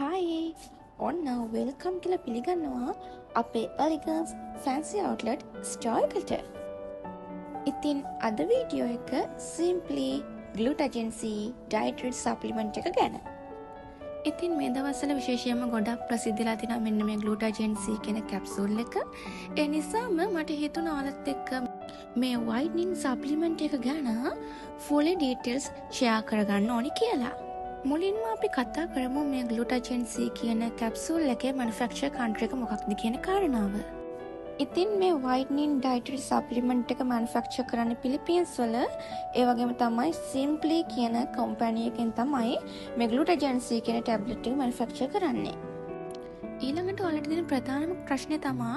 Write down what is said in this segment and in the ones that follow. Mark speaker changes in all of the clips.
Speaker 1: Hi ඔන්න welcome කියලා පිළිගන්නවා අපේ එලිගන්ස් ෆැන්සි අවුට්ලට් ස්ටෝර් එකට. ඉතින් අද වීඩියෝ එක සිම්පලි ග්ලූටජන්සි ඩයටරි සප්ලිමන්ට් එක ගැන. ඉතින් මේ දවස්වල විශේෂයෙන්ම ගොඩක් ප්‍රසිද්ධලා තියෙනවා මෙන්න මේ ග්ලූටජන්සි කියන කැප්සූල් එක. ඒ නිසාම මට හිතුණා ඔයාලත් එක්ක මේ වයිටනින් සප්ලිමන්ට් එක ගැන ෆුලි ඩීටේල්ස් ෂෙයා කරගන්න ඕනි කියලා. මුලින්ම අපි කතා කරමු මේ ග්ලූටජන්සි කියන කැප්සූල් එකේ මැනුෆැක්චරර් කන්ට්‍රි එක මොකක්ද කියන කාරණාව. ඉතින් මේ වයිටනින් ඩයටරි සප්ලිමන්ට් එක මැනුෆැක්චර් කරන්නේ පිලිපීන්ස් වල. ඒ වගේම තමයි සිම්ප්ලි කියන කම්පැනි එකෙන් තමයි මේ ග්ලූටජන්සි කියන ටැබ්ලට් එක මැනුෆැක්චර් කරන්නේ. ඊළඟට ඔයාලට දෙන ප්‍රධානම ප්‍රශ්නේ තමයි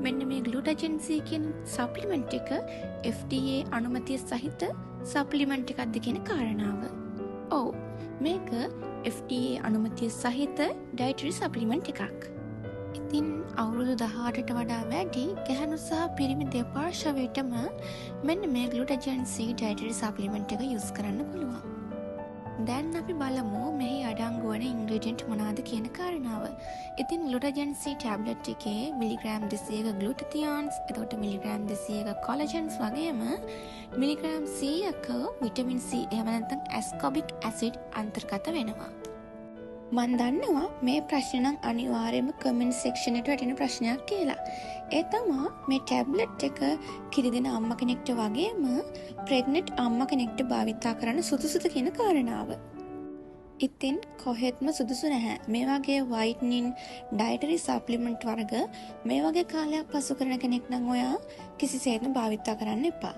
Speaker 1: මෙන්න මේ ග්ලූටජන්සි කියන සප්ලිමන්ට් එක FDA අනුමැතිය සහිත සප්ලිමන්ට් එකක්ද කියන කාරණාව. ඔව් මේක FDA අනුමතිය සහිත ඩයටරි සප්ලිමන්ට් එකක්. ඉතින් අවුරුදු 18ට වඩා වැඩි ගැහැණු සහ පිරිමි දෙපාර්ශ්වයටම මෙන්න මේ ග්ලූටජන්සි ඩයටරි සප්ලිමන්ට් එක යූස් කරන්න පුළුවන්. දැන් අපි බලමු මෙහි අඩංගු වන ඉන්ග්‍රීඩියන්ට් මොනවාද කියන කාරණාව. ඉතින් ග්ලූටජන්සි ටැබ්ලට් එකේ මිලිග්‍රෑම් 200ක ග්ලූටතියන්ස්, එතකොට මිලිග්‍රෑම් 200ක කොලජන්ස් වගේම මිලිග්‍රෑම් 100ක විටමින් C එහෙම නැත්නම් ඇස්කෝබික් ඇසිඩ් අන්තර්ගත වෙනවා. මන් දන්නවා මේ ප්‍රශ්න නම් අනිවාර්යයෙන්ම කමෙන්ට් සෙක්ෂන් එකට වැටෙන ප්‍රශ්නයක් කියලා. ඒ තමයි මේ ටැබ්ලට් එක කිරිදෙන අම්මා කෙනෙක්ට වගේම ප්‍රෙග්නන්ට් අම්මා කෙනෙක්ට භාවිතා කරන්න සුදුසුද කියන කාරණාව. ඉතින් කොහෙත්ම සුදුසු නැහැ. මේ වගේ වයිටනින් ඩයටරි සප්ලිමන්ට් වර්ග මේ වගේ කාලයක් පසු කරන කෙනෙක් නම් ඔයා කිසිසේත්ම භාවිතා කරන්න එපා.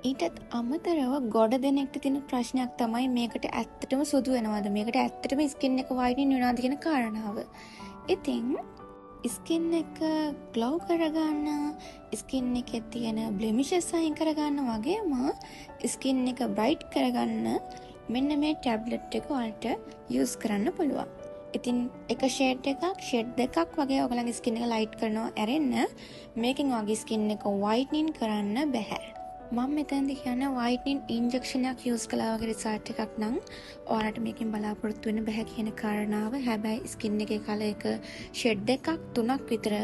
Speaker 1: ඊටත් අමතරව ගොඩ දෙනෙක්ට තියෙන ප්‍රශ්නයක් තමයි මේකට ඇත්තටම සුදු වෙනවද, මේකට ඇත්තටම ස්කින් එක වයිටනින් වෙනවද කියන කාරණාව. ඉතින් ස්කින් එක ග්ලෝ කරගන්න, ස්කින් එකේ තියෙන බ්ලෙමිෂස් අයින් කරගන්න වගේම ස්කින් එක බ්‍රයිට් කරගන්න මෙන්න මේ ටැබ්ලට් එක ඔයාලට යූස් කරන්න පුළුවන්. ඉතින් එක ෂේඩ් දෙකක් වගේ ඔයගලගේ ස්කින් එක ලයිට් කරනවා ඇරෙන්න මේකෙන් ඔයාගේ ස්කින් එක වයිටනින් කරන්න බෑ. මම මෙතනදී කියන්නේ වයිටනින් ඉන්ජෙක්ෂනයක් යූස් කළා වගේ රිසල්ට් එකක් නම් ඔයාලට මේකෙන් බලාපොරොත්තු වෙන්න බෑ කියන කාරණාව. හැබැයි ස්කින් එකේ කලර් එක ෂෙඩ් දෙකක් තුනක් විතර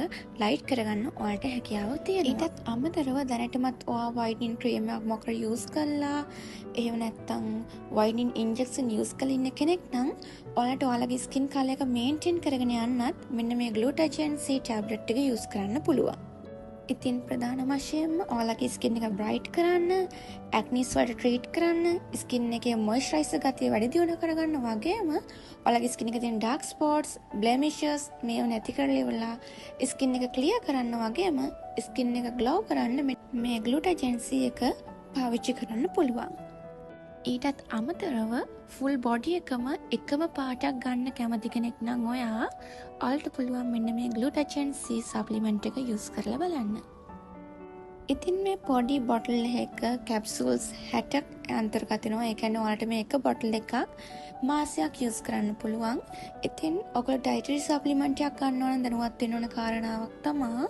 Speaker 1: ලයිට් කරගන්න ඔයාලට හැකියාව තියෙනවා. ඊටත් අමතරව දැනටමත් ඔයා වයිටනින් ක්‍රීම් එකක් මොකද යූස් කළා, එහෙම නැත්නම් වයිටනින් ඉන්ජෙක්ෂන් යූස් කරලා ඉන්න කෙනෙක් නම් ඔයාලට ඔයාලගේ ස්කින් කලර් එක මේන්ටේන් කරගෙන යන්නත් මෙන්න මේ ග්ලූටජන්සි ටැබ්ලට් එක යූස් කරන්න පුළුවන්. ඉතින් ප්‍රධාන වශයෙන්ම ඔයාලගේ ස්කින් එක බ්‍රයිට් කරන්න, ඇක්නිස් වලට ට්‍රීට් කරන්න, ස්කින් එකේ මොයිස්චරයිසර් ගතිය වැඩි දියුණු කරගන්න වගේම ඔයාලගේ ස්කින් එකේ තියෙන ඩාර්ක් ස්පොට්ස්, බ්ලෙමිෂස් මේව නැති කරලා ඉවරලා ස්කින් එක ක්ලියර් කරන්න වගේම ස්කින් එක ග්ලෝ කරන්න මේ ග්ලූටජන්සි එක පාවිච්චි කරන්න පුළුවන්. ඊටත් අමතරව ෆුල් බොඩි එකම පාටක් ගන්න කැමති කෙනෙක් නම් ඔයාලට පුළුවන් මෙන්න මේ ග්ලූටජන්සි සප්ලිමන්ට් එක යූස් කරලා බලන්න. ඉතින් මේ පොඩි බොටල් එකක කැප්සූල්ස් 60ක් අන්තර්ගත වෙනවා. ඒ කියන්නේ ඔයාලට මේ එක බොටල් එකක් මාසයක් යූස් කරන්න පුළුවන්. ඉතින් ඔයගොල්ලෝ ඩයටරි සප්ලිමන්ට් එකක් ගන්නවා නම් දැනුවත් වෙන්න ඕන කාරණාවක් තමයි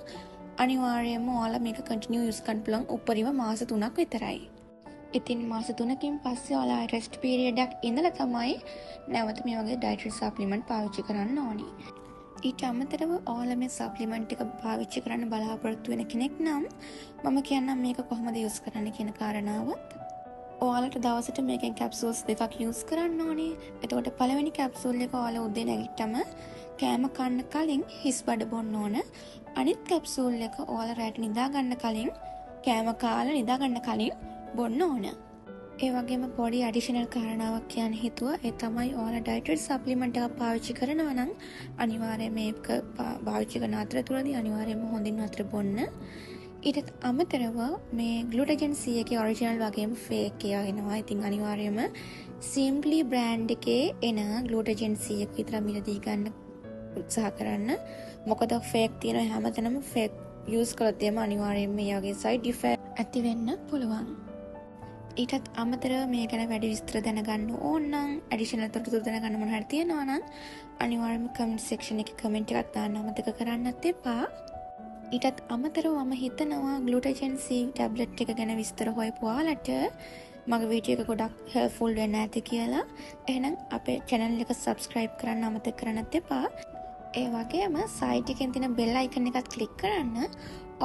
Speaker 1: අනිවාර්යයෙන්ම ඔයාලා මේක කන්ටිනියු යූස් කරන්න පුළුවන් උපරිම මාස 3ක් විතරයි. ඉතින් මාස 3කින් පස්සේ ඔයාලා රෙස්ට් පීරියඩ් එකක් ඉඳලා තමයි නැවත මේ වගේ ඩයටරි සප්ලිමන්ට් පාවිච්චි කරන්න ඕනි. ඊට අමතරව ඔයාලා මේ සප්ලිමන්ට් එක පාවිච්චි කරන්න බලාපොරොත්තු වෙන කෙනෙක් නම් මම කියන්නම් මේක කොහොමද යූස් කරන්න කියන කාරණාවත්. ඔයාලට දවසට මේකෙන් කැප්සූල්ස් දෙකක් යූස් කරන්න ඕනේ. එතකොට පළවෙනි කැප්සූල් එක ඔයාලා උදේ නැගිට්ටම කෑම කන්න කලින් හිස් බඩ බොන්න ඕන. අනිත් කැප්සූල් එක ඔයාලා රැට නිදා ගන්න කලින් කෑම කාලා නිදා ගන්න කලින් බොන්න ඕන. ඒ වගේම පොඩි ඇඩිෂනල් කාරණාවක් කියන්න හිතුවා. ඒ තමයි ඔයාලා ඩයටරි සප්ලිමන්ට් එකක් පාවිච්චි කරනවා නම් අනිවාර්යයෙන් මේක පාවිච්චි කරන අතරතුරදී අනිවාර්යයෙන්ම හොඳින් වතුර බොන්න. ඊටත් අමතරව මේ ග්ලූටජන්සි එකේ ඔරිජිනල් වගේම ෆේක් ඒවා එනවා. ඉතින් අනිවාර්යයෙන්ම සිම්ප්ලි බ්‍රෑන්ඩ් එකේ එන ග්ලූටජන්සි එක විතර මිලදී ගන්න උත්සාහ කරන්න. මොකද ෆේක් තියෙන හැමතැනම ෆේක් යූස් කළොත් එම අනිවාර්යයෙන්ම මේ වගේ සයිඩ් ඉෆෙක්ට් ඇති වෙන්න පුළුවන්. ඊටත් අමතරව මේ ගැන වැඩි විස්තර දැනගන්න ඕන නම් ඇඩිෂනල් තොරතුරු දැනගන්න මොන හරි තියෙනවා නම් අනිවාර්යයෙන්ම කමෙන්ට් සෙක්ෂන් එකේ කමෙන්ට් එකක් දාන්න අමතක කරන්නත් එපා. ඊටත් අමතරව මම හිතනවා ග්ලූටජන්සි ටැබ්ලට් එක ගැන විස්තර හොයපු ඔයාලට මගේ වීඩියෝ එක ගොඩක් හෙල්ප්ෆුල් වෙන්න ඇති කියලා. එහෙනම් අපේ channel එක subscribe කරන්න අමතක කරන්නත් එපා. ඒ වගේම side එකෙන් තියෙන bell icon එකත් click කරන්න.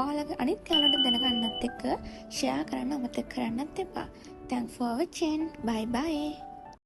Speaker 1: ඔයාලගේ අනිත් යාළුවන්ට දැනගන්නත් එක්ක share කරන්න අමතක කරන්නත් එපා. Thanks for watching. Bye bye.